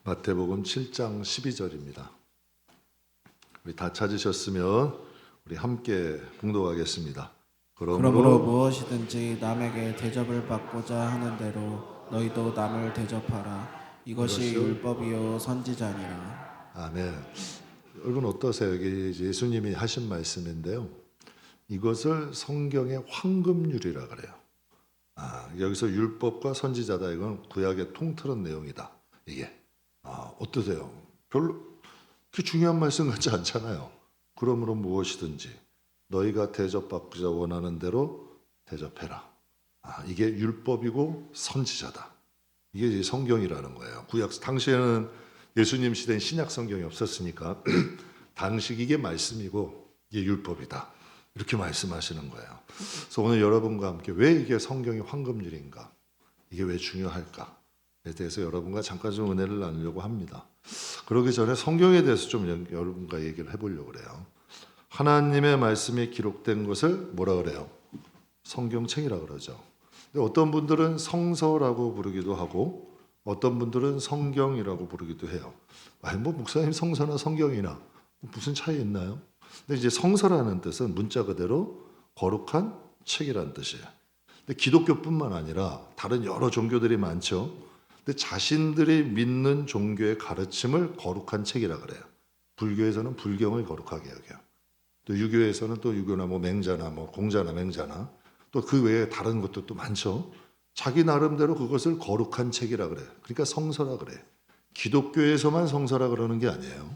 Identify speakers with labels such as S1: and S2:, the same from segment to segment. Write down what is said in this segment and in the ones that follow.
S1: 마태복음 7장 12절입니다. 우리 다 찾으셨으면 우리 함께 봉독하겠습니다.
S2: 그러므로 무엇이든지 남에게 대접을 받고자 하는 대로 너희도 남을 대접하라. 이것이 율법이요 선지자니라.
S1: 아멘. 여러분 어떠세요? 이게 예수님이 하신 말씀인데요. 이것을 성경의 황금률이라 그래요. 여기서 율법과 선지자다, 이건 구약의 통틀은 내용이다. 이게 어떠세요? 별로 그렇게 중요한 말씀 같지 않잖아요. 그러므로 무엇이든지 너희가 대접받고자 원하는 대로 대접해라. 이게 율법이고 선지자다. 이게 이제 성경이라는 거예요. 구약 당시에는 예수님 시대엔 신약 성경이 없었으니까 당시 이게 말씀이고 이게 율법이다, 이렇게 말씀하시는 거예요. 그래서 오늘 여러분과 함께 왜 이게 성경이 황금률인가, 이게 왜 중요할까에 대해서 여러분과 잠깐 좀 은혜를 나누려고 합니다. 그러기 전에 성경에 대해서 좀 여러분과 얘기를 해보려고 그래요. 하나님의 말씀이 기록된 것을 뭐라 그래요? 성경책이라 그러죠. 근데 어떤 분들은 성서라고 부르기도 하고 어떤 분들은 성경이라고 부르기도 해요. 뭐 목사님 성서나 성경이나 무슨 차이 있나요? 근데 이제 성서라는 뜻은 문자 그대로 거룩한 책이라는 뜻이에요. 근데 기독교뿐만 아니라 다른 여러 종교들이 많죠. 근데 자신들이 믿는 종교의 가르침을 거룩한 책이라 그래요. 불교에서는 불경을 거룩하게 여겨요. 또 유교에서는 또 유교나 뭐 맹자나 뭐 공자나 맹자나 또 그 외에 다른 것도 또 많죠. 자기 나름대로 그것을 거룩한 책이라 그래요. 그러니까 성서라 그래요. 기독교에서만 성서라 그러는 게 아니에요.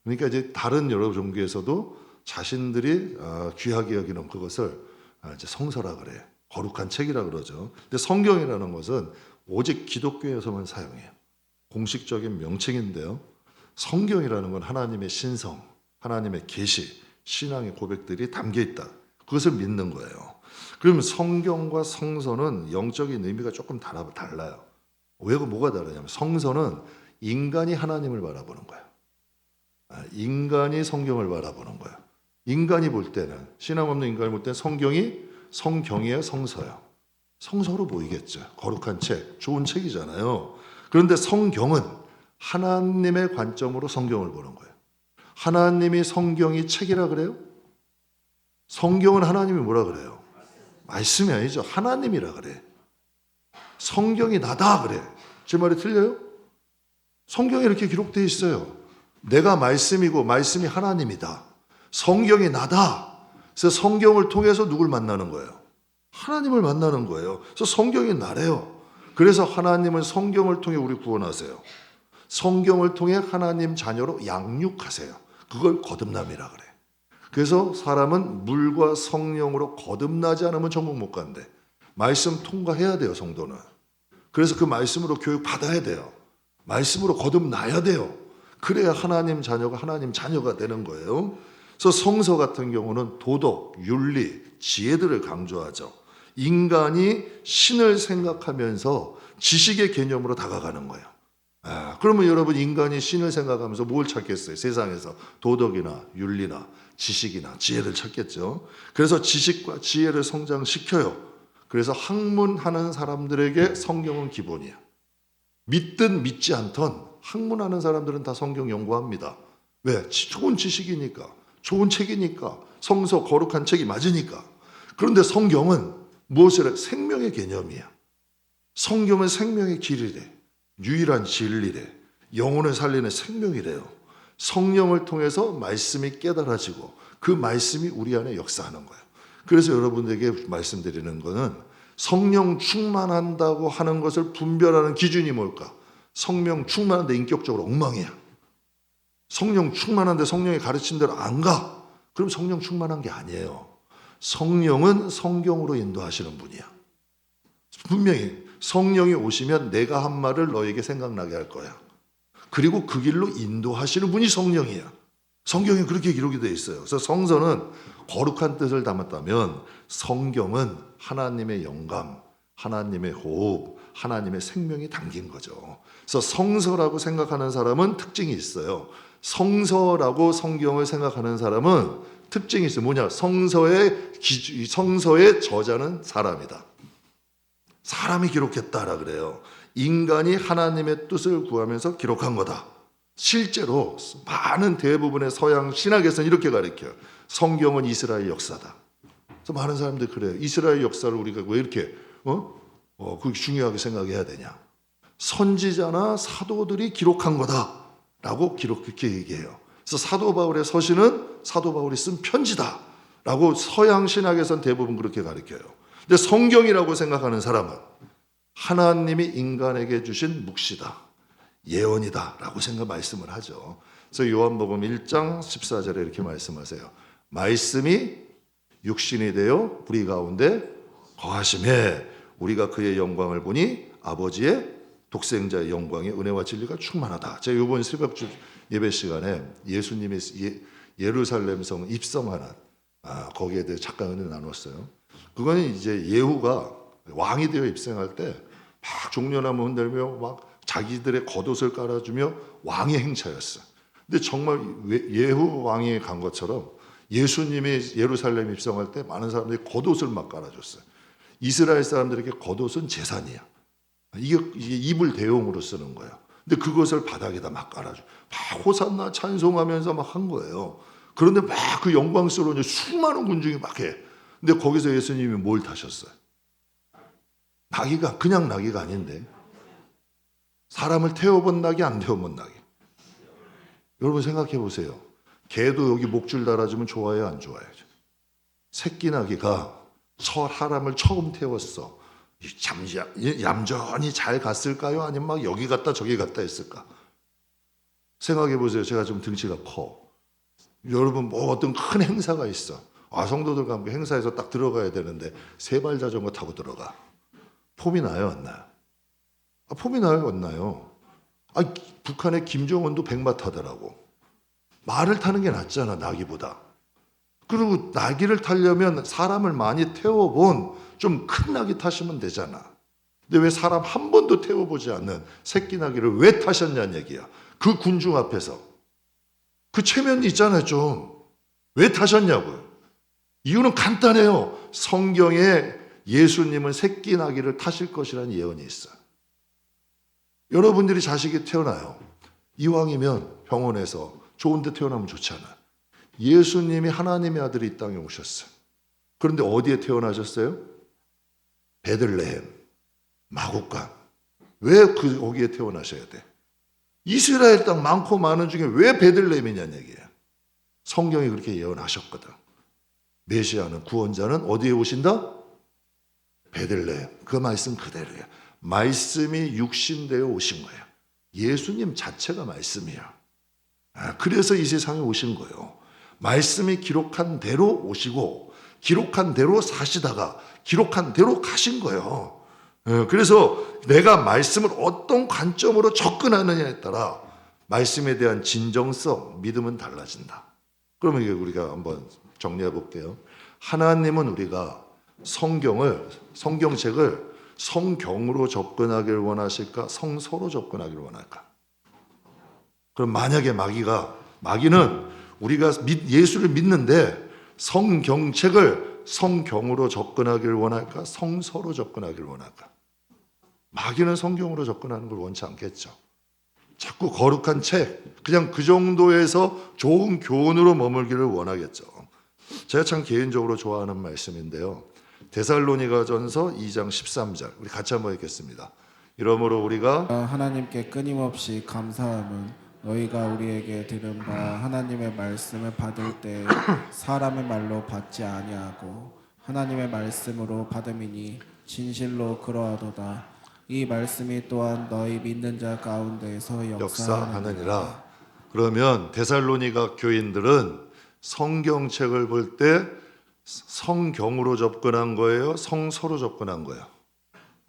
S1: 그러니까 이제 다른 여러 종교에서도 자신들이 귀하게 여기는 그것을 이제 성서라 그래요. 거룩한 책이라 그러죠. 근데 성경이라는 것은 오직 기독교에서만 사용해요. 공식적인 명칭인데요. 성경이라는 건 하나님의 신성, 하나님의 계시, 신앙의 고백들이 담겨 있다. 그것을 믿는 거예요. 그러면 성경과 성서는 영적인 의미가 조금 달라요. 왜 뭐가 다르냐면 성서는 인간이 하나님을 바라보는 거예요. 인간이 성경을 바라보는 거예요. 인간이 볼 때는, 신앙 없는 인간이 볼 때는 성경이 성경이에요, 성서예요. 성서로 보이겠죠. 거룩한 책, 좋은 책이잖아요. 그런데 성경은 하나님의 관점으로 성경을 보는 거예요. 하나님이 성경이 책이라 그래요? 성경은 하나님이 뭐라 그래요? 말씀이 아니죠. 하나님이라 그래. 성경이 나다 그래. 제 말이 틀려요? 성경에 이렇게 기록되어 있어요. 내가 말씀이고 말씀이 하나님이다. 성경이 나다. 그래서 성경을 통해서 누굴 만나는 거예요? 하나님을 만나는 거예요. 그래서 성경이 나래요. 그래서 하나님은 성경을 통해 우리 구원하세요. 성경을 통해 하나님 자녀로 양육하세요. 그걸 거듭남이라 그래. 그래서 사람은 물과 성령으로 거듭나지 않으면 천국 못 간대. 말씀 통과해야 돼요, 성도는. 그래서 그 말씀으로 교육 받아야 돼요. 말씀으로 거듭나야 돼요. 그래야 하나님 자녀가 하나님 자녀가 되는 거예요. 그래서 성서 같은 경우는 도덕, 윤리, 지혜들을 강조하죠. 인간이 신을 생각하면서 지식의 개념으로 다가가는 거예요. 그러면 여러분, 인간이 신을 생각하면서 뭘 찾겠어요? 세상에서 도덕이나 윤리나 지식이나 지혜를 찾겠죠. 그래서 지식과 지혜를 성장시켜요. 그래서 학문하는 사람들에게 성경은 기본이야. 믿든 믿지 않던 학문하는 사람들은 다 성경 연구합니다. 왜? 좋은 지식이니까, 좋은 책이니까, 성서 거룩한 책이 맞으니까. 그런데 성경은 무엇을 해? 생명의 개념이야. 성경은 생명의 길이래. 유일한 진리래. 영혼을 살리는 생명이래요. 성령을 통해서 말씀이 깨달아지고 그 말씀이 우리 안에 역사하는 거예요. 그래서 여러분들에게 말씀드리는 거는 성령 충만한다고 하는 것을 분별하는 기준이 뭘까? 성령 충만한데 인격적으로 엉망이야. 성령 충만한데 성령이 가르친 대로 안 가. 그럼 성령 충만한 게 아니에요. 성령은 성경으로 인도하시는 분이야. 분명히 성령이 오시면 내가 한 말을 너에게 생각나게 할 거야. 그리고 그 길로 인도하시는 분이 성령이야. 성경에 그렇게 기록이 되어 있어요. 그래서 성서는 거룩한 뜻을 담았다면 성경은 하나님의 영감, 하나님의 호흡, 하나님의 생명이 담긴 거죠. 그래서 성서라고 생각하는 사람은 특징이 있어요. 성서라고 성경을 생각하는 사람은 특징이 있어요. 뭐냐? 성서의 저자는 사람이다. 사람이 기록했다라 그래요. 인간이 하나님의 뜻을 구하면서 기록한 거다. 실제로 많은 대부분의 서양 신학에서는 이렇게 가르쳐요. 성경은 이스라엘 역사다. 그래서 많은 사람들이 그래요. 이스라엘 역사를 우리가 왜 이렇게 그게 중요하게 생각해야 되냐. 선지자나 사도들이 기록한 거다라고 그렇게 얘기해요. 그래서 사도 바울의 서신은 사도 바울이 쓴 편지다라고 서양 신학에서는 대부분 그렇게 가르쳐요. 근데 성경이라고 생각하는 사람은 하나님이 인간에게 주신 묵시다, 예언이다라고 말씀을 하죠. 그래서 요한복음 1장 14절에 이렇게 말씀하세요. 말씀이 육신이 되어 우리 가운데 거하심에 우리가 그의 영광을 보니 아버지의 독생자의 영광의 은혜와 진리가 충만하다. 제가 이번 새벽 예배 시간에 예수님이 예루살렘 성 입성하는 거기에 대해 잠깐 은혜 나눴어요. 그거는 이제 예후가 왕이 되어 입성할 때 막 종려나무 흔들며 막 자기들의 겉옷을 깔아주며 왕의 행차였어요. 근데 정말 예후 왕이 간 것처럼 예수님이 예루살렘 입성할 때 많은 사람들이 겉옷을 막 깔아줬어요. 이스라엘 사람들에게 겉옷은 재산이야. 이게 이불 대용으로 쓰는 거예요. 근데 그것을 바닥에다 막 깔아줘. 막 호산나 찬송하면서 막 한 거예요. 그런데 막 그 영광스러운 수많은 군중이 막 해. 근데 거기서 예수님이 뭘 타셨어요? 나귀가 그냥 나귀가 아닌데 사람을 태워본 나귀 안 태워본 나귀. 여러분 생각해 보세요. 개도 여기 목줄 달아주면 좋아요 안 좋아요? 새끼 나귀가 사람을 처음 태웠어. 얌전히 잘 갔을까요? 아니면 막 여기 갔다 저기 갔다 했을까? 생각해 보세요. 제가 좀 등치가 커. 여러분 뭐 어떤 큰 행사가 있어. 성도들과 함께 행사에서 딱 들어가야 되는데 세발 자전거 타고 들어가. 폼이 나요 안 나요? 폼이 나요 안 나요? 북한의 김정은도 백마 타더라고. 말을 타는 게 낫잖아 나귀보다. 그리고 나귀를 타려면 사람을 많이 태워본 좀 큰 나귀 타시면 되잖아. 근데 왜 사람 한 번도 태워보지 않는 새끼 나귀를 왜 타셨냐는 얘기야. 그 군중 앞에서. 그 체면이 있잖아요 좀. 왜 타셨냐고요. 이유는 간단해요. 성경에 예수님은 새끼 나귀를 타실 것이라는 예언이 있어요. 여러분들이 자식이 태어나요. 이왕이면 병원에서 좋은 데 태어나면 좋잖아요. 예수님이 하나님의 아들이 이 땅에 오셨어요. 그런데 어디에 태어나셨어요? 베들레헴, 마국간. 왜 거기에 태어나셔야 돼? 이스라엘 땅 많고 많은 중에 왜 베들레헴이냐는 얘기예요. 성경이 그렇게 예언하셨거든. 메시아는 구원자는 어디에 오신다? 베들레헴. 그 말씀 그대로예요. 말씀이 육신되어 오신 거예요. 예수님 자체가 말씀이야. 그래서 이 세상에 오신 거예요. 말씀이 기록한 대로 오시고 기록한 대로 사시다가 기록한 대로 가신 거예요. 그래서 내가 말씀을 어떤 관점으로 접근하느냐에 따라 말씀에 대한 진정성, 믿음은 달라진다. 그러면 이게 우리가 한번 정리해 볼게요. 하나님은 우리가 성경책을 성경으로 접근하기를 원하실까? 성서로 접근하기를 원할까? 그럼 만약에 마귀는 우리가 예수를 믿는데 성경책을 성경으로 접근하기를 원할까? 성서로 접근하기를 원할까? 마귀는 성경으로 접근하는 걸 원치 않겠죠. 자꾸 거룩한 책, 그냥 그 정도에서 좋은 교훈으로 머물기를 원하겠죠. 제가 참 개인적으로 좋아하는 말씀인데요. 데살로니가전서 2장 13절 우리 같이 한번 읽겠습니다. 이러므로 우리가
S2: 하나님께 끊임없이 감사함은 너희가 우리에게 들은 바 하나님의 말씀을 받을 때 사람의 말로 받지 아니하고 하나님의 말씀으로 받음이니 진실로 그러하도다. 이 말씀이 또한 너희 믿는 자 가운데에서
S1: 역사하느니라. 그러면 데살로니가 교인들은 성경책을 볼 때 성경으로 접근한 거예요? 성서로 접근한 거예요?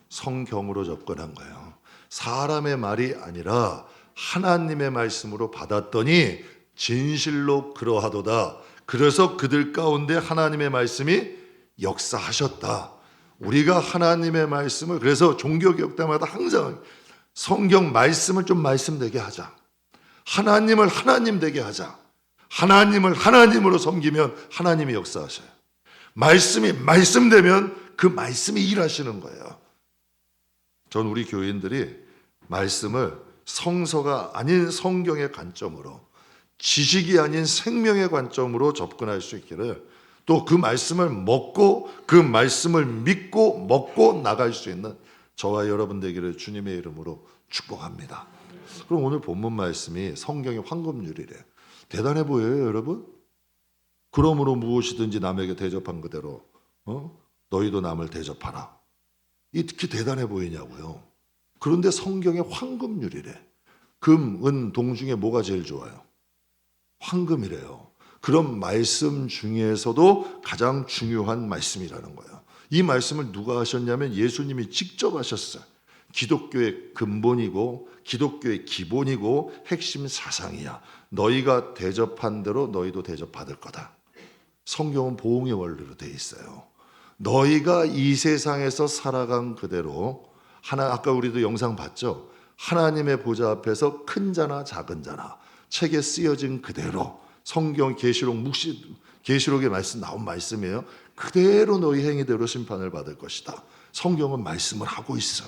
S1: 성경으로 접근한 거예요. 사람의 말이 아니라 하나님의 말씀으로 받았더니 진실로 그러하도다. 그래서 그들 가운데 하나님의 말씀이 역사하셨다. 우리가 하나님의 말씀을 그래서 종교개혁 때마다 항상 성경 말씀을 좀 말씀되게 하자. 하나님을 하나님 되게 하자. 하나님을 하나님으로 섬기면 하나님이 역사하셔요. 말씀이 말씀되면 그 말씀이 일하시는 거예요. 전 우리 교인들이 말씀을 성서가 아닌 성경의 관점으로, 지식이 아닌 생명의 관점으로 접근할 수 있기를, 또 그 말씀을 먹고 그 말씀을 믿고 먹고 나갈 수 있는 저와 여러분 되기를 주님의 이름으로 축복합니다. 그럼 오늘 본문 말씀이 성경의 황금률이래. 대단해 보여요, 여러분? 그러므로 무엇이든지 남에게 대접한 그대로 너희도 남을 대접하라. 이 특히 대단해 보이냐고요. 그런데 성경의 황금률이래. 금, 은, 동 중에 뭐가 제일 좋아요? 황금이래요. 그런 말씀 중에서도 가장 중요한 말씀이라는 거예요. 이 말씀을 누가 하셨냐면 예수님이 직접 하셨어요. 기독교의 근본이고 기독교의 기본이고 핵심 사상이야. 너희가 대접한 대로 너희도 대접받을 거다. 성경은 보응의 원리로 돼 있어요. 너희가 이 세상에서 살아간 그대로, 아까 우리도 영상 봤죠? 하나님의 보좌 앞에서 큰 자나 작은 자나 책에 쓰여진 그대로, 성경 계시록의 말씀 나온 말씀이에요. 그대로 너희 행위대로 심판을 받을 것이다. 성경은 말씀을 하고 있어.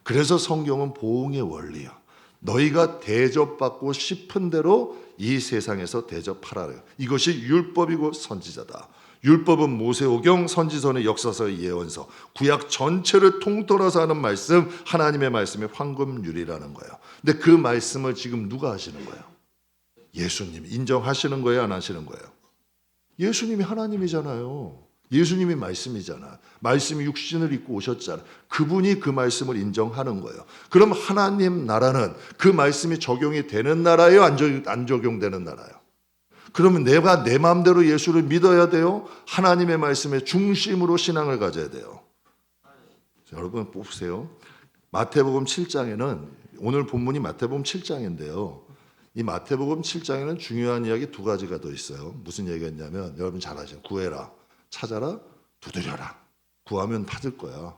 S1: 그래서 성경은 보응의 원리야. 너희가 대접받고 싶은 대로 이 세상에서 대접하라. 이것이 율법이고 선지자다. 율법은 모세오경, 선지서는 역사서의 예언서, 구약 전체를 통틀어서 하는 말씀, 하나님의 말씀이 황금률이라는 거예요. 근데 그 말씀을 지금 누가 하시는 거예요? 예수님. 인정하시는 거예요, 안 하시는 거예요? 예수님이 하나님이잖아요. 예수님이 말씀이잖아. 말씀이 육신을 입고 오셨잖아. 그분이 그 말씀을 인정하는 거예요. 그럼 하나님 나라는 그 말씀이 적용이 되는 나라예요, 안 적용되는 나라예요? 그러면 내가 내 마음대로 예수를 믿어야 돼요? 하나님의 말씀의 중심으로 신앙을 가져야 돼요? 여러분 뽑으세요. 마태복음 7장에는, 오늘 본문이 마태복음 7장인데요. 이 마태복음 7장에는 중요한 이야기 두 가지가 더 있어요. 무슨 얘기였냐면, 여러분 잘 아시죠? 구해라, 찾아라, 두드려라. 구하면 받을 거야.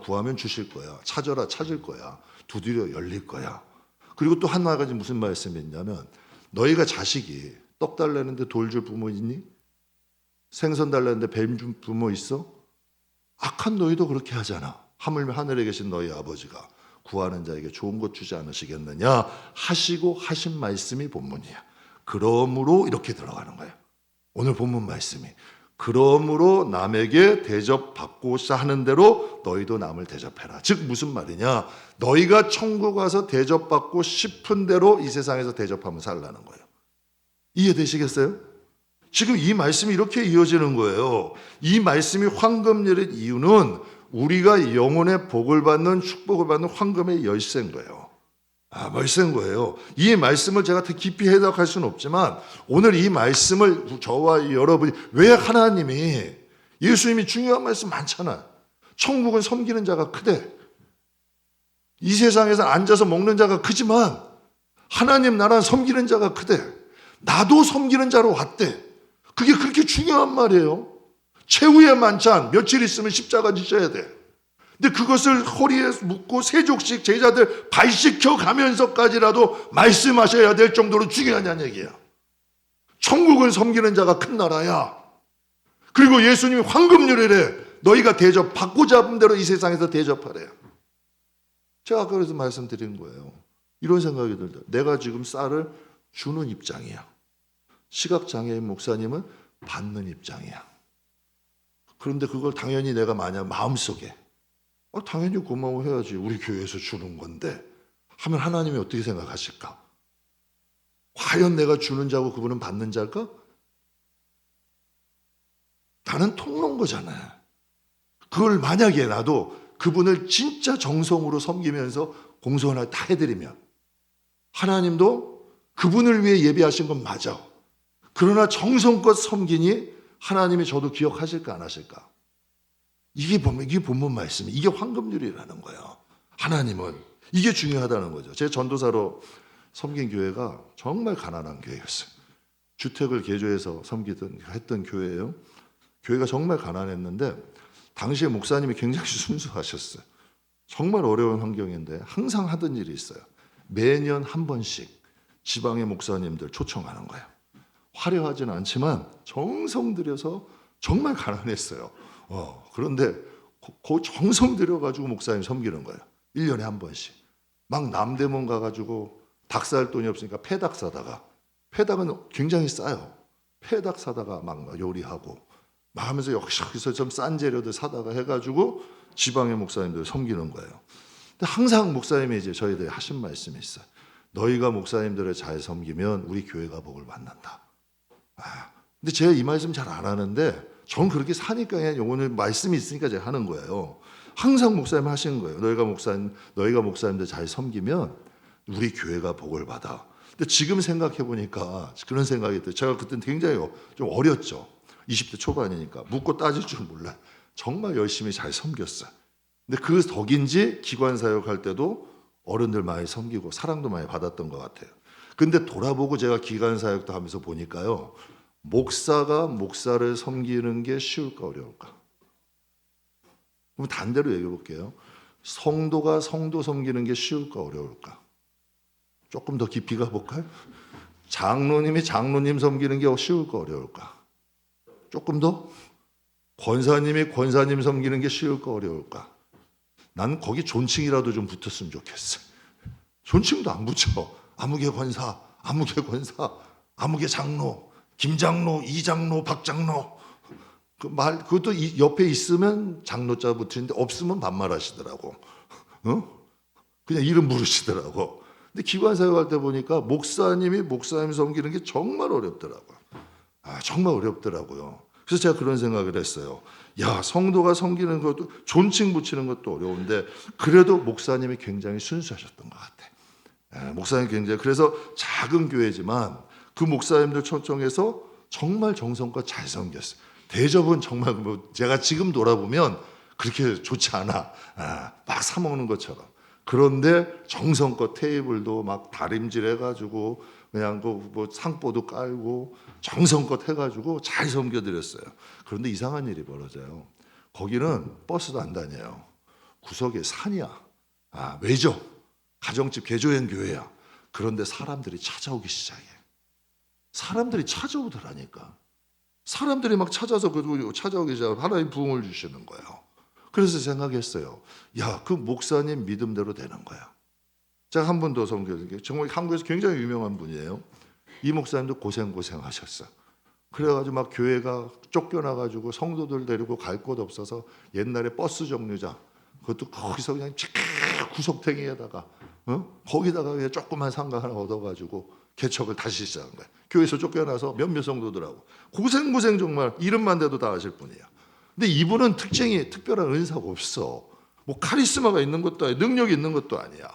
S1: 구하면 주실 거야. 찾아라, 찾을 거야. 두드려, 열릴 거야. 그리고 또 한 가지 무슨 말씀이 있냐면, 너희가 자식이 떡 달라는데 돌 줄 부모 있니? 생선 달라는데 뱀 줄 부모 있어? 악한 너희도 그렇게 하잖아. 하물며 하늘에 계신 너희 아버지가 구하는 자에게 좋은 것 주지 않으시겠느냐 하시고 하신 말씀이 본문이야. 그러므로 이렇게 들어가는 거예요. 오늘 본문 말씀이. 그러므로 남에게 대접받고자 하는 대로 너희도 남을 대접해라. 즉 무슨 말이냐? 너희가 천국 와서 대접받고 싶은 대로 이 세상에서 대접하면 살라는 거예요. 이해되시겠어요? 지금 이 말씀이 이렇게 이어지는 거예요. 이 말씀이 황금률의 이유는 우리가 영혼의 복을 받는, 축복을 받는 황금의 열쇠인 거예요. 열쇠인 거예요. 이 말씀을 제가 더 깊이 해석할 수는 없지만, 오늘 이 말씀을 저와 여러분이, 왜 하나님이, 예수님이 중요한 말씀 많잖아요. 천국은 섬기는 자가 크대. 이 세상에서 앉아서 먹는 자가 크지만 하나님 나라는 섬기는 자가 크대. 나도 섬기는 자로 왔대. 그게 그렇게 중요한 말이에요. 최후의 만찬, 며칠 있으면 십자가 지셔야 돼. 근데 그것을 허리에 묶고 세족씩 제자들 발시켜 가면서까지라도 말씀하셔야 될 정도로 중요하냐는 얘기야. 천국은 섬기는 자가 큰 나라야. 그리고 예수님이 황금률이래. 너희가 대접받고자 하는 대로 이 세상에서 대접하래요. 제가 아까 그래서 말씀드린 거예요. 이런 생각이 들다. 내가 지금 쌀을 주는 입장이야. 시각장애인 목사님은 받는 입장이야. 그런데 그걸 당연히 내가 만약 마음속에 당연히 고마워해야지, 우리 교회에서 주는 건데 하면 하나님이 어떻게 생각하실까? 과연 내가 주는 자고 그분은 받는 자일까? 나는 통로인 거잖아요. 그걸 만약에 나도 그분을 진짜 정성으로 섬기면서 공소 하나 다 해드리면, 하나님도 그분을 위해 예배하신 건 맞아. 그러나 정성껏 섬기니 하나님이 저도 기억하실까 안 하실까? 이게 본문 말씀이, 이게 황금률이라는 거예요. 하나님은 이게 중요하다는 거죠. 제 전도사로 섬긴 교회가 정말 가난한 교회였어요. 주택을 개조해서 했던 교회예요. 교회가 정말 가난했는데 당시에 목사님이 굉장히 순수하셨어요. 정말 어려운 환경인데 항상 하던 일이 있어요. 매년 한 번씩 지방의 목사님들 초청하는 거예요. 화려하지는 않지만 정성 들여서, 정말 가난했어요. 그런데 그 정성 들여가지고 목사님 섬기는 거예요. 1년에 한 번씩. 막 남대문 가가지고 닭 살 돈이 없으니까 폐닭 사다가, 폐닭은 굉장히 싸요. 폐닭 사다가 막 요리하고 막 하면서 여기서 좀 싼 재료들 사다가 해가지고 지방의 목사님들 섬기는 거예요. 근데 항상 목사님이 이제 저희들이 하신 말씀이 있어요. 너희가 목사님들을 잘 섬기면 우리 교회가 복을 받는다. 근데 제가 이 말씀 잘 안 하는데 전 그렇게 사니까 그냥 오늘 말씀이 있으니까 제가 하는 거예요. 항상 목사님 하시는 거예요. 너희가 목사님들 잘 섬기면 우리 교회가 복을 받아. 근데 지금 생각해 보니까 그런 생각이 들어요. 제가 그때 굉장히 좀 어렸죠. 20대 초반이니까 묻고 따질 줄 몰라요. 정말 열심히 잘 섬겼어요. 근데 그 덕인지 기관 사역할 때도 어른들 많이 섬기고 사랑도 많이 받았던 것 같아요. 근데 돌아보고 제가 기관 사역도 하면서 보니까요. 목사가 목사를 섬기는 게 쉬울까 어려울까? 그럼 반대로 얘기해 볼게요. 성도가 성도 섬기는 게 쉬울까 어려울까? 조금 더 깊이 가볼까요? 장로님이 장로님 섬기는 게 쉬울까 어려울까? 조금 더? 권사님이 권사님 섬기는 게 쉬울까 어려울까? 난 거기 존칭이라도 좀 붙었으면 좋겠어. 존칭도 안 붙여. 아무개 권사, 아무개 권사, 아무개 장로, 김장로, 이장로, 박장로. 그것도 옆에 있으면 장로자 붙이는데 없으면 반말하시더라고. 그냥 이름 부르시더라고. 근데 기관 사역할 때 보니까 목사님이 목사님 섬기는 게 정말 어렵더라고요. 정말 어렵더라고요. 그래서 제가 그런 생각을 했어요. 야, 성도가 섬기는 것도 존칭 붙이는 것도 어려운데 그래도 목사님이 굉장히 순수하셨던 것 같아. 목사님 굉장히 그래서 작은 교회지만 그 목사님들 초청해서 정말 정성껏 잘 섬겼어요. 대접은 정말 제가 지금 돌아보면 그렇게 좋지 않아. 막 사 먹는 것처럼. 그런데 정성껏 테이블도 막 다림질 해가지고 그냥 뭐 상보도 깔고 정성껏 해가지고 잘 섬겨드렸어요. 그런데 이상한 일이 벌어져요. 거기는 버스도 안 다녀요. 구석에 산이야. 외져. 가정집 개조연 교회야. 그런데 사람들이 찾아오기 시작해. 사람들이 찾아오더라니까. 사람들이 막 찾아서 찾아오기 시작하고 하나님 부흥을 주시는 거예요. 그래서 생각했어요. 야, 그 목사님 믿음대로 되는 거야. 제가 한 번 더 섬겨드릴게요. 정말 한국에서 굉장히 유명한 분이에요. 이 목사님도 고생하셨어. 그래가지고 막 교회가 쫓겨나가지고 성도들 데리고 갈 곳 없어서 옛날에 버스 정류장 그것도 거기서 그냥 구석탱이에다가 거기다가 그냥 조그만 상가 하나 얻어가지고 개척을 다시 시작한 거예요. 교회에서 쫓겨나서 몇몇 성도들하고 고생 정말 이름만 대도 다 아실 분이에요. 근데 이분은 특별한 은사가 없어. 뭐 카리스마가 있는 것도 아니야, 능력이 있는 것도 아니야.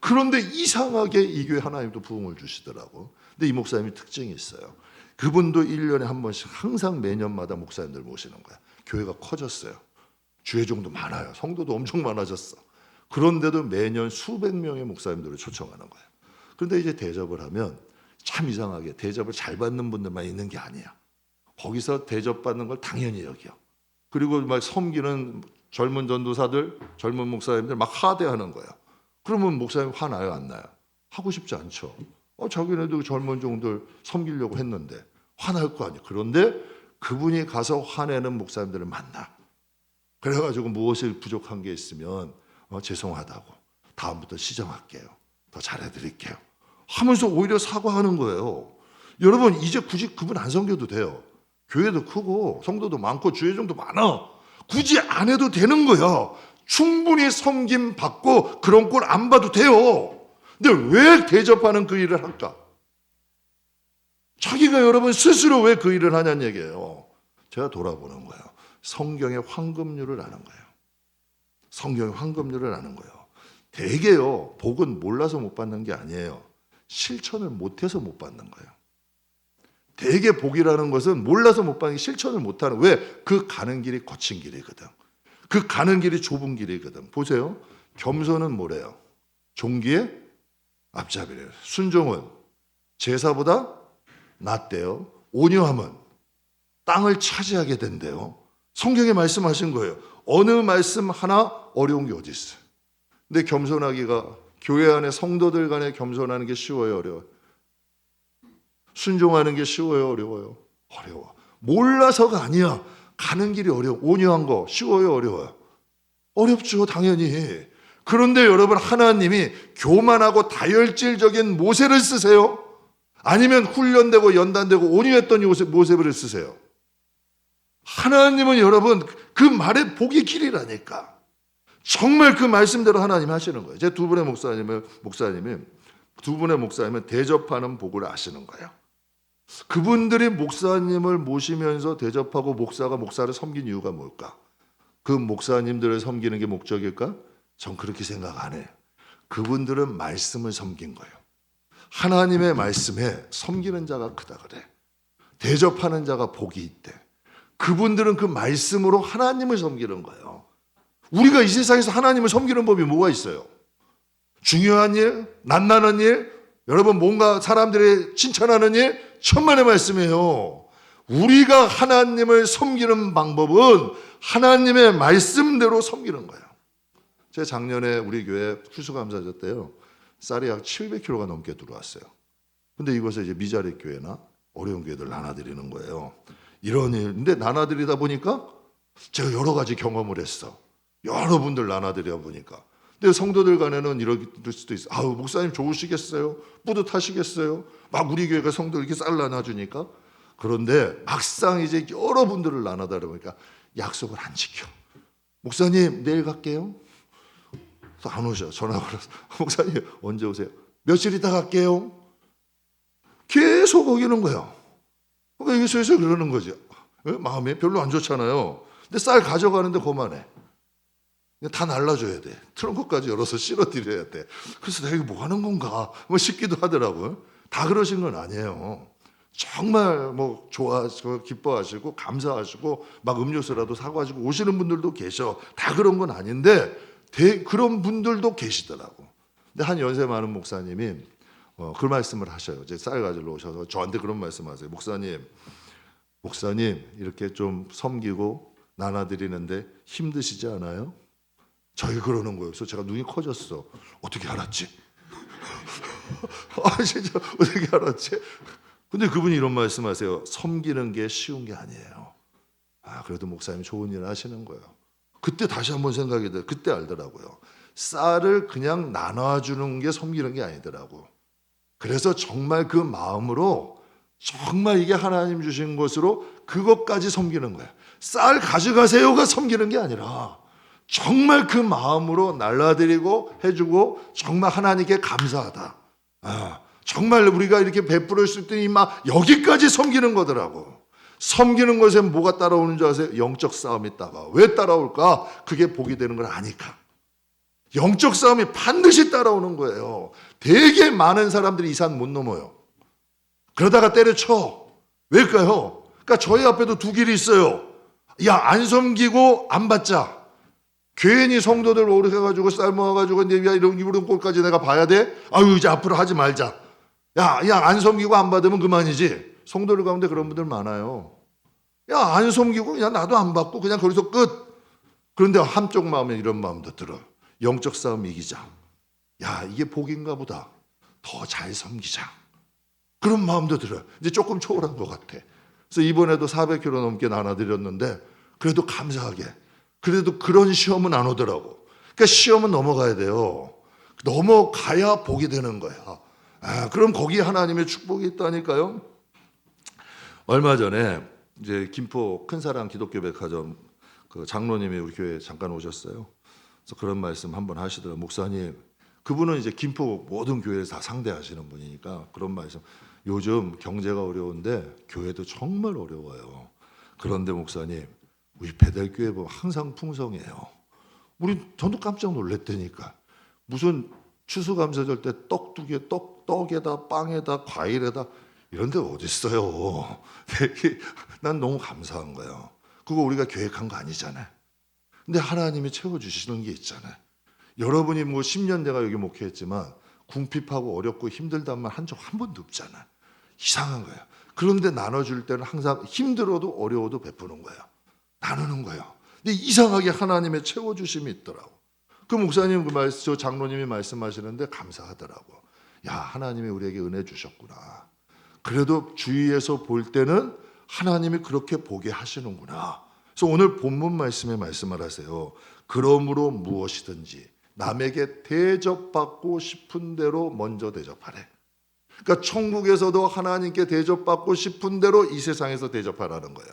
S1: 그런데 이상하게 이 교회 하나님도 부흥을 주시더라고. 근데 이 목사님이 특징이 있어요. 그분도 1년에 한 번씩 항상 매년마다 목사님들 모시는 거야. 교회가 커졌어요. 주회종도 많아요. 성도도 엄청 많아졌어. 그런데도 매년 수백 명의 목사님들을 초청하는 거예요. 그런데 이제 대접을 하면 참 이상하게 대접을 잘 받는 분들만 있는 게 아니야. 거기서 대접받는 걸 당연히 여겨. 그리고 막 섬기는 젊은 전도사들, 젊은 목사님들 막 하대하는 거야. 그러면 목사님 화나요, 안 나요? 하고 싶지 않죠. 자기네도 젊은 종들 섬기려고 했는데 화날 거 아니에요. 그런데 그분이 가서 화내는 목사님들을 만나. 그래가지고 무엇이 부족한 게 있으면 죄송하다고 다음부터 시정할게요. 더 잘해드릴게요. 하면서 오히려 사과하는 거예요. 여러분 이제 굳이 그분 안 섬겨도 돼요. 교회도 크고 성도도 많고 주회종도 많아. 굳이 안 해도 되는 거야. 충분히 섬김 받고 그런 꼴 안 봐도 돼요. 근데 왜 대접하는 그 일을 할까? 자기가 여러분 스스로 왜 그 일을 하냐는 얘기예요. 제가 돌아보는 거예요. 성경의 황금률을 아는 거예요. 성경의 황금률을 아는 거예요. 대개요, 복은 몰라서 못 받는 게 아니에요. 실천을 못해서 못 받는 거예요. 대개 복이라는 것은 몰라서 못 받는 게 실천을 못하는. 왜? 그 가는 길이 거친 길이거든. 그 가는 길이 좁은 길이거든. 보세요. 겸손은 뭐래요? 종기의 앞잡이래요. 순종은 제사보다 낫대요. 온유함은 땅을 차지하게 된대요. 성경에 말씀하신 거예요. 어느 말씀 하나 어려운 게 어디 있어요? 근데 겸손하기가 교회 안에 성도들 간에 겸손하는 게 쉬워요, 어려워요? 순종하는 게 쉬워요, 어려워요? 어려워. 몰라서가 아니야. 가는 길이 어려워. 온유한 거 쉬워요, 어려워요? 어렵죠, 당연히. 그런데 여러분, 하나님이 교만하고 다혈질적인 모세를 쓰세요? 아니면 훈련되고 연단되고 온유했던 모세를 쓰세요? 하나님은 여러분 그 말에 복이 길이라니까. 정말 그 말씀대로 하나님이 하시는 거예요. 제 두 분의 목사님은 대접하는 복을 아시는 거예요. 그분들이 목사님을 모시면서 대접하고 목사를 섬긴 이유가 뭘까? 그 목사님들을 섬기는 게 목적일까? 전 그렇게 생각 안 해요. 그분들은 말씀을 섬긴 거예요. 하나님의 말씀에 섬기는 자가 크다 그래. 대접하는 자가 복이 있대. 그분들은 그 말씀으로 하나님을 섬기는 거예요. 우리가 이 세상에서 하나님을 섬기는 법이 뭐가 있어요? 중요한 일, 낫나는 일, 여러분 뭔가 사람들이 칭찬하는 일, 천만의 말씀이에요. 우리가 하나님을 섬기는 방법은 하나님의 말씀대로 섬기는 거예요. 제가 작년에 우리 교회 추수감사절 때요, 쌀이 약 700kg가 넘게 들어왔어요. 근데 이것을 이제 미자리 교회나 어려운 교회들 나눠드리는 거예요. 이런 일. 근데 나눠드리다 보니까 제가 여러 가지 경험을 했어. 여러분들 나눠드려 보니까. 근데 성도들 간에는 이럴 수도 있어. 아우, 목사님 좋으시겠어요? 뿌듯하시겠어요? 막 우리 교회가 성도 이렇게 쌀 나눠주니까. 그런데 막상 이제 여러분들을 나눠다 보니까 약속을 안 지켜. 목사님 내일 갈게요. 그래서 안 오셔. 전화 걸어서 목사님 언제 오세요? 며칠 있다 갈게요. 계속 어기는 거예요. 그러니까 이게 슬슬 그러는 거죠. 마음이 별로 안 좋잖아요. 근데 쌀 가져가는데 그만해. 다 날라줘야 돼. 트렁크까지 열어서 실어드려야 돼. 그래서 내가 이거 뭐 하는 건가 뭐 싶기도 하더라고요. 다 그러신 건 아니에요. 정말 뭐 좋아하시고 기뻐하시고 감사하시고 막 음료수라도 사가지고 오시는 분들도 계셔. 다 그런 건 아닌데 그런 분들도 계시더라고. 근데 한 연세 많은 목사님이 그 말씀을 하셔요. 이제 쌀 가지러 오셔서 저한테 그런 말씀하세요. 목사님 이렇게 좀 섬기고 나눠드리는데 힘드시지 않아요? 저희 그러는 거예요. 그래서 제가 눈이 커졌어. 어떻게 알았지? 아 진짜 어떻게 알았지? 근데 그분이 이런 말씀하세요. 섬기는 게 쉬운 게 아니에요. 아 그래도 목사님 좋은 일 하시는 거예요. 그때 다시 한번 생각이 들어요. 그때 알더라고요. 쌀을 그냥 나눠주는 게 섬기는 게 아니더라고. 그래서 정말 그 마음으로 정말 이게 하나님 주신 것으로 그것까지 섬기는 거예요. 쌀 가져가세요가 섬기는 게 아니라 정말 그 마음으로 날라드리고 해주고 정말 하나님께 감사하다. 정말 우리가 이렇게 베풀어 줄 때 막 여기까지 섬기는 거더라고. 섬기는 것에 뭐가 따라오는 줄 아세요? 영적 싸움이 따라와. 왜 따라올까? 그게 복이 되는 걸 아니까. 영적 싸움이 반드시 따라오는 거예요. 되게 많은 사람들이 이 산 못 넘어요. 그러다가 때려쳐. 왜일까요? 그러니까 저희 앞에도 두 길이 있어요. 야, 안 섬기고 안 받자. 괜히 성도들 오래 해가지고 쌀 모아가지고 이런 꼴까지 내가 봐야 돼? 아유, 이제 앞으로 하지 말자. 야, 안 섬기고 안 받으면 그만이지. 성도들 가운데 그런 분들 많아요. 야, 안 섬기고 그냥 나도 안 받고 그냥 거기서 끝. 그런데 한쪽 마음에 이런 마음도 들어. 영적 싸움 이기자. 야, 이게 복인가 보다. 더 잘 섬기자. 그런 마음도 들어요. 이제 조금 초월한 것 같아. 그래서 이번에도 400kg 넘게 나눠드렸는데 그래도 감사하게. 그래도 그런 시험은 안 오더라고. 그러니까 시험은 넘어가야 돼요. 넘어가야 복이 되는 거야. 그럼 거기에 하나님의 축복이 있다니까요. 얼마 전에 이제 김포 큰사랑 기독교 백화점 그 장로님이 우리 교회에 잠깐 오셨어요. 그래서 그런 말씀 한번 하시더라고요. 목사님, 그분은 이제 김포 모든 교회를 다 상대하시는 분이니까 그런 말씀. 요즘 경제가 어려운데 교회도 정말 어려워요. 그런데 목사님, 우리 배달교회 보면 항상 풍성해요. 저도 깜짝 놀랐다니까. 무슨 추수감사절 때 떡에다 빵에다 과일에다 이런 데가 어딨어요. 난 너무 감사한 거예요. 그거 우리가 계획한 거 아니잖아요. 근데 하나님이 채워주시는 게 있잖아요. 여러분이 뭐 10년 내가 여기 목회했지만 궁핍하고 어렵고 힘들단 말 한 적 한 번도 없잖아요. 이상한 거예요. 그런데 나눠줄 때는 항상 힘들어도 어려워도 베푸는 거예요. 나누는 거예요. 근데 이상하게 하나님의 채워주심이 있더라고. 그 목사님 저 장로님이 말씀하시는데 감사하더라고. 야, 하나님이 우리에게 은혜 주셨구나. 그래도 주위에서 볼 때는 하나님이 그렇게 보게 하시는구나. 그래서 오늘 본문 말씀에 말씀을 하세요. 그러므로 무엇이든지 남에게 대접받고 싶은 대로 먼저 대접하래. 그러니까 천국에서도 하나님께 대접받고 싶은 대로 이 세상에서 대접하라는 거예요.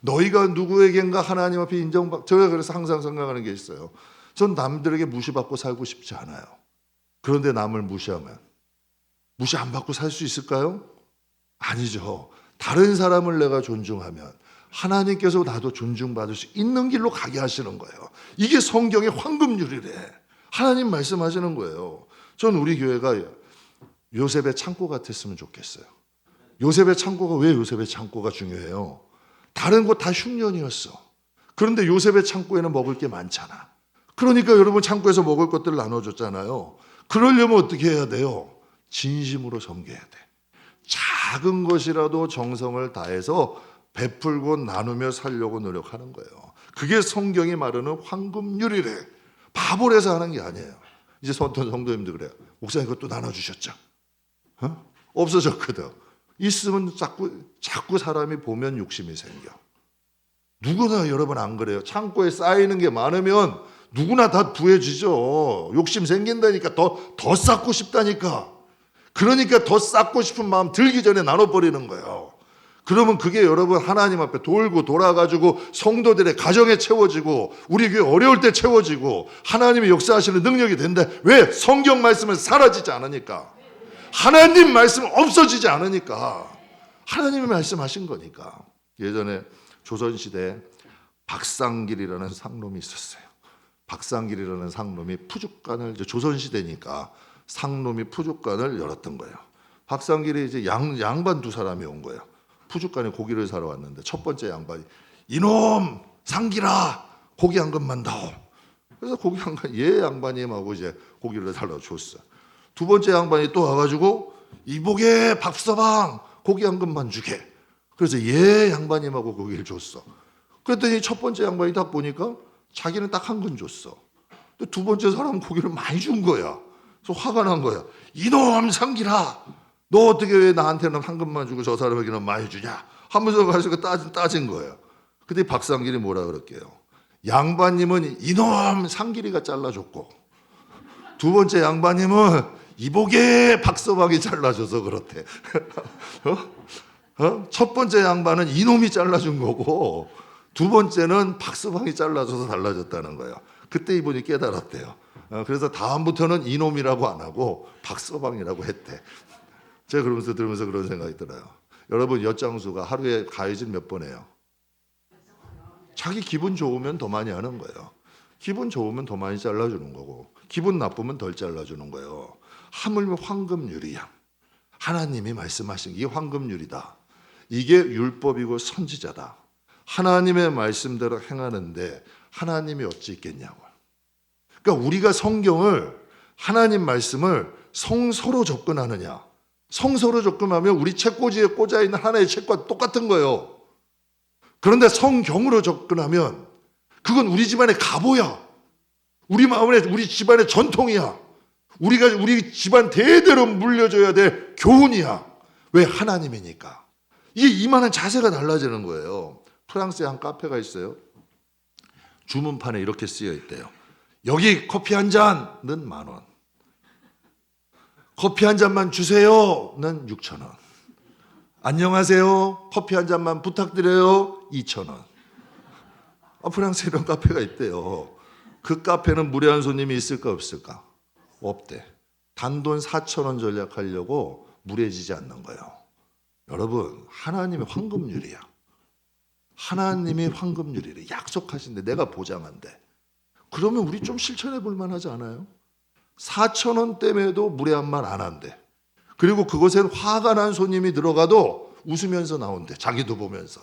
S1: 너희가 누구에겐가 하나님 앞에 제가 그래서 항상 생각하는 게 있어요. 전 남들에게 무시받고 살고 싶지 않아요. 그런데 남을 무시하면 무시 안 받고 살 수 있을까요? 아니죠. 다른 사람을 내가 존중하면 하나님께서 나도 존중받을 수 있는 길로 가게 하시는 거예요. 이게 성경의 황금률이래. 하나님 말씀하시는 거예요. 전 우리 교회가 요셉의 창고 같았으면 좋겠어요. 요셉의 창고가 왜 요셉의 창고가 중요해요? 다른 곳 다 흉년이었어. 그런데 요셉의 창고에는 먹을 게 많잖아. 그러니까 여러분 창고에서 먹을 것들을 나눠줬잖아요. 그러려면 어떻게 해야 돼요? 진심으로 섬겨야 돼. 작은 것이라도 정성을 다해서 베풀고 나누며 살려고 노력하는 거예요. 그게 성경이 말하는 황금률이래. 바보를 해서 하는 게 아니에요. 이제 어떤 성도님도 그래요. 목사님 그것도 나눠주셨죠? 없어졌거든. 있으면 자꾸 사람이 보면 욕심이 생겨. 누구나 여러분 안 그래요? 창고에 쌓이는 게 많으면 누구나 다 부해지죠. 욕심 생긴다니까 더 쌓고 싶다니까. 그러니까 더 쌓고 싶은 마음 들기 전에 나눠버리는 거예요. 그러면 그게 여러분 하나님 앞에 돌고 돌아가지고 성도들의 가정에 채워지고 우리 교회 어려울 때 채워지고 하나님의 역사하시는 능력이 된다. 왜? 성경 말씀은 사라지지 않으니까. 하나님 말씀 없어지지 않으니까. 하나님의 말씀하신 거니까. 예전에 조선시대에 박상길이라는 상놈이 있었어요. 박상길이라는 상놈이 푸죽간을, 조선시대니까 상놈이 푸죽간을 열었던 거예요. 박상길이 이제 양반 두 사람이 온 거예요. 푸죽간에 고기를 사러 왔는데 첫 번째 양반이 이놈 상길아 고기 한 근만 다오. 그래서 고기 한 근, 양반님하고 이제 고기를 달라 줬어. 두 번째 양반이 또 와가지고 이복에 밥서방 고기 한 근만 주게. 그래서 양반님하고 고기를 줬어. 그랬더니 첫 번째 양반이 딱 보니까 자기는 딱 한 근 줬어. 근데 두 번째 사람은 고기를 많이 준 거야. 그래서 화가 난 거야. 이놈 상길아, 너 어떻게 왜 나한테는 한 근만 주고 저 사람에게는 많이 주냐? 하면서 가지고 따진 거예요. 근데 박상길이 뭐라 그럴게요? 양반님은 이놈 상길이가 잘라줬고 두 번째 양반님은 이복에 박서방이 잘라줘서 그렇대. 첫 번째 양반은 이놈이 잘라준 거고 두 번째는 박서방이 잘라줘서 달라졌다는 거예요. 그때 이분이 깨달았대요. 그래서 다음부터는 이놈이라고 안 하고 박서방이라고 했대. 제가 그러면서 들으면서 그런 생각이 들어요. 여러분 엿장수가 하루에 가위질 몇 번 해요? 자기 기분 좋으면 더 많이 하는 거예요. 기분 좋으면 더 많이 잘라주는 거고 기분 나쁘면 덜 잘라주는 거예요. 하물며 황금률이야. 하나님이 말씀하신 게 황금률이다. 이게 율법이고 선지자다. 하나님의 말씀대로 행하는데 하나님이 어찌 있겠냐고요. 그러니까 우리가 성경을 하나님 말씀을 성서로 접근하느냐. 성서로 접근하면 우리 책꽂이에 꽂아 있는 하나의 책과 똑같은 거예요. 그런데 성경으로 접근하면 그건 우리 집안의 가보야. 우리 마음에 우리 집안의 전통이야. 우리 집안 대대로 물려줘야 될 교훈이야. 왜? 하나님이니까. 이게 임하는 자세가 달라지는 거예요. 프랑스에 한 카페가 있어요. 주문판에 이렇게 쓰여 있대요. 여기 커피 한 잔은 10,000원. 커피 한 잔만 주세요는 6,000원. 안녕하세요. 커피 한 잔만 부탁드려요. 2,000원. 프랑스에 이런 카페가 있대요. 그 카페는 무례한 손님이 있을까 없을까? 없대. 단돈 4,000원 전략하려고 무례해지지 않는 거예요. 여러분 하나님의 황금률이야. 하나님이 황금률이래. 약속하신데 내가 보장한대. 그러면 우리 좀 실천해 볼 만하지 않아요? 4,000원 때문에도 무례한 말 안 한대. 그리고 그곳엔 화가 난 손님이 들어가도 웃으면서 나온대. 자기도 보면서.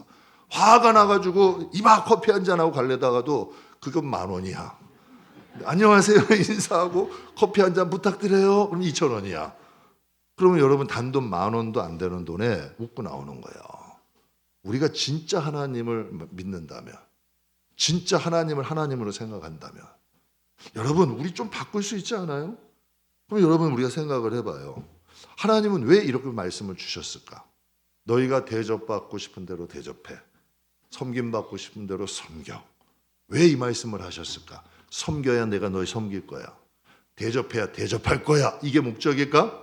S1: 화가 나가지고 이봐 커피 한잔하고 갈래다가도 그건 10,000원이야. 안녕하세요 인사하고 커피 한 잔 부탁드려요. 그럼 2,000원이야. 그러면 여러분 단돈 10,000원도 안 되는 돈에 웃고 나오는 거예요. 우리가 진짜 하나님을 믿는다면, 진짜 하나님을 하나님으로 생각한다면, 여러분 우리 좀 바꿀 수 있지 않아요? 그럼 여러분 우리가 생각을 해봐요. 하나님은 왜 이렇게 말씀을 주셨을까? 너희가 대접받고 싶은 대로 대접해. 섬김받고 싶은 대로 섬겨. 왜 이 말씀을 하셨을까? 섬겨야 내가 너희 섬길 거야. 대접해야 대접할 거야. 이게 목적일까?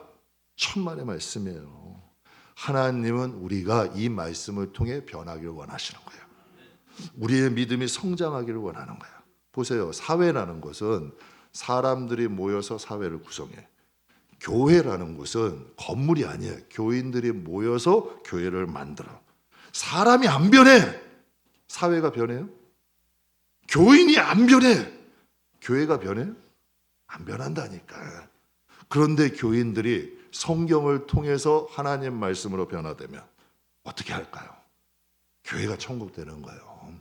S1: 천만의 말씀이에요. 하나님은 우리가 이 말씀을 통해 변하기를 원하시는 거예요. 우리의 믿음이 성장하기를 원하는 거예요. 보세요. 사회라는 것은 사람들이 모여서 사회를 구성해. 교회라는 곳은 건물이 아니에요. 교인들이 모여서 교회를 만들어. 사람이 안 변해. 사회가 변해요? 교인이 안 변해. 교회가 변해요? 안 변한다니까. 그런데 교인들이 성경을 통해서 하나님 말씀으로 변화되면 어떻게 할까요? 교회가 천국 되는 거예요.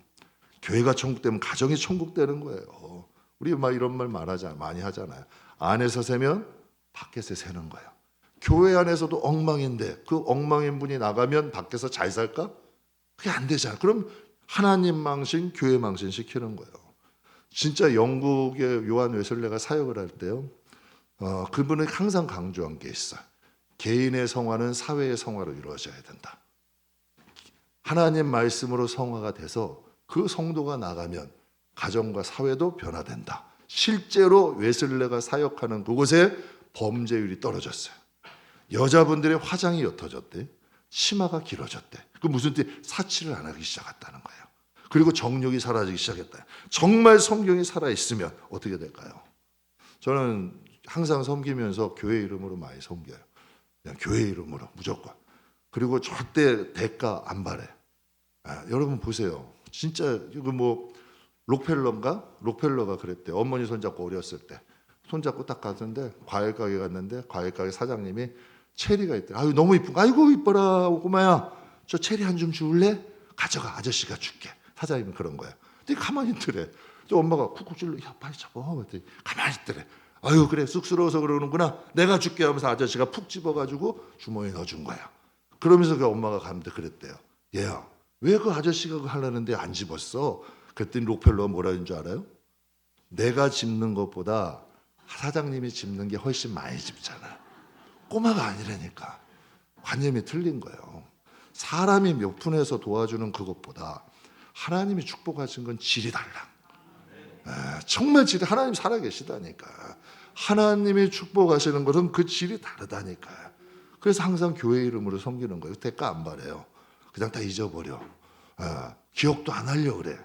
S1: 교회가 천국 되면 가정이 천국 되는 거예요. 우리 막 이런 말 많이 하잖아요. 안에서 세면 밖에서 새는 거예요. 교회 안에서도 엉망인데 그 엉망인 분이 나가면 밖에서 잘 살까? 그게 안 되잖아요. 그럼 하나님 망신, 교회 망신 시키는 거예요. 진짜 영국의 요한 웨슬레가 사역을 할 때요. 그분은 항상 강조한 게 있어요. 개인의 성화는 사회의 성화로 이루어져야 된다. 하나님 말씀으로 성화가 돼서 그 성도가 나가면 가정과 사회도 변화된다. 실제로 웨슬레가 사역하는 그곳에 범죄율이 떨어졌어요. 여자분들의 화장이 옅어졌대. 치마가 길어졌대. 그 무슨 뜻? 사치를 안 하기 시작했다는 거예요. 그리고 정욕이 사라지기 시작했다. 정말 성경이 살아있으면 어떻게 될까요? 저는 항상 섬기면서 교회 이름으로 많이 섬겨요. 그냥 교회 이름으로 무조건. 그리고 절대 대가 안 바래. 여러분 보세요. 진짜 이거 뭐 록펠러가 그랬대요. 어머니 손잡고 어렸을 때. 손잡고 딱 갔는데 과일 가게 갔는데 과일 가게 사장님이 체리가 있대. 아유 너무 이쁜 거. 아이고 이뻐라 꼬마야. 저 체리 한 줌 줄래? 가져가 아저씨가 줄게. 사장님은 그런 거야. 근데 가만히 있더래. 또 엄마가 쿡쿡 찔러 야 빨리 잡아. 그랬더니 가만히 있더래. 아유 그래 쑥스러워서 그러는구나. 내가 줄게 하면서 아저씨가 푹 집어가지고 주머니에 넣어준 거야. 그러면서 그 엄마가 가는데 그랬대요. 얘야 왜 그 아저씨가 그거 하려는데 안 집었어? 그랬더니 록펠러가 뭐라 했는 줄 알아요? 내가 집는 것보다 사장님이 집는 게 훨씬 많이 집잖아. 꼬마가 아니라니까. 관념이 틀린 거예요. 사람이 몇 푼에서 도와주는 그것보다 하나님이 축복하신 건 질이 달라. 정말 질이 하나님 살아계시다니까. 하나님이 축복하시는 것은 그 질이 다르다니까. 그래서 항상 교회 이름으로 섬기는 거예요. 대가 안 바래요. 그냥 다 잊어버려. 기억도 안 하려고 그래.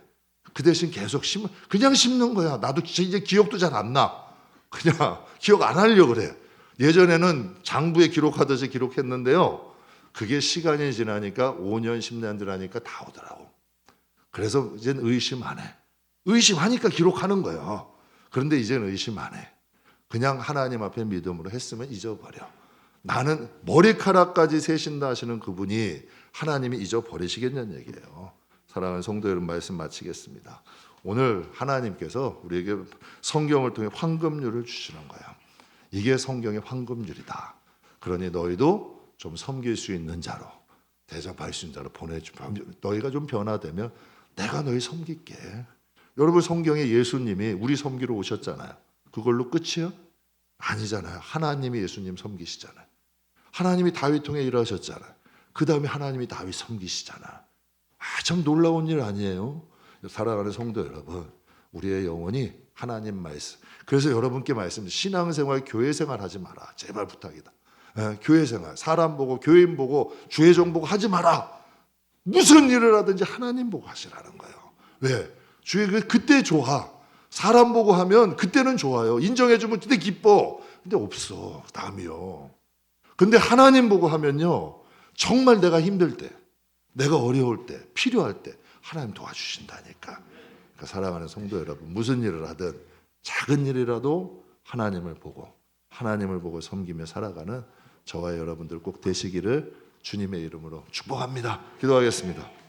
S1: 그 대신 계속 그냥 심는 거야. 나도 이제 기억도 잘 안 나. 그냥 기억 안 하려고 그래. 예전에는 장부에 기록하듯이 기록했는데요. 그게 시간이 지나니까 5년, 10년 지나니까 다 오더라고. 그래서 이제는 의심 안 해. 의심하니까 기록하는 거예요. 그런데 이제는 의심 안 해. 그냥 하나님 앞에 믿음으로 했으면 잊어버려. 나는 머리카락까지 세신다 하시는 그분이 하나님이 잊어버리시겠냐는 얘기예요. 사랑하는 성도 여러분 말씀 마치겠습니다. 오늘 하나님께서 우리에게 성경을 통해 황금률을 주시는 거예요. 이게 성경의 황금률이다. 그러니 너희도 좀 섬길 수 있는 자로 대접할 수 있는 자로 보내주면 너희가 좀 변화되면 내가 너희 섬길게. 여러분 성경에 예수님이 우리 섬기러 오셨잖아요. 그걸로 끝이요? 아니잖아요. 하나님이 예수님 섬기시잖아요. 하나님이 다윗 통해 일하셨잖아요. 그 다음에 하나님이 다윗 섬기시잖아. 참 놀라운 일 아니에요? 사랑하는 성도 여러분, 우리의 영혼이 하나님 말씀. 그래서 여러분께 말씀드립니다. 신앙생활, 교회생활 하지 마라. 제발 부탁이다. 교회생활, 사람 보고 교인 보고 주의종 보고 하지 마라. 무슨 일을 하든지 하나님 보고 하시라는 거예요. 왜? 주의 그때 좋아. 사람 보고 하면 그때는 좋아요. 인정해주면 그때 기뻐. 근데 없어. 다음이요. 근데 하나님 보고 하면요. 정말 내가 힘들 때, 내가 어려울 때, 필요할 때 하나님 도와주신다니까. 그러니까 사랑하는 성도 여러분, 무슨 일을 하든 작은 일이라도 하나님을 보고 섬기며 살아가는 저와 여러분들 꼭 되시기를 주님의 이름으로 축복합니다. 기도하겠습니다.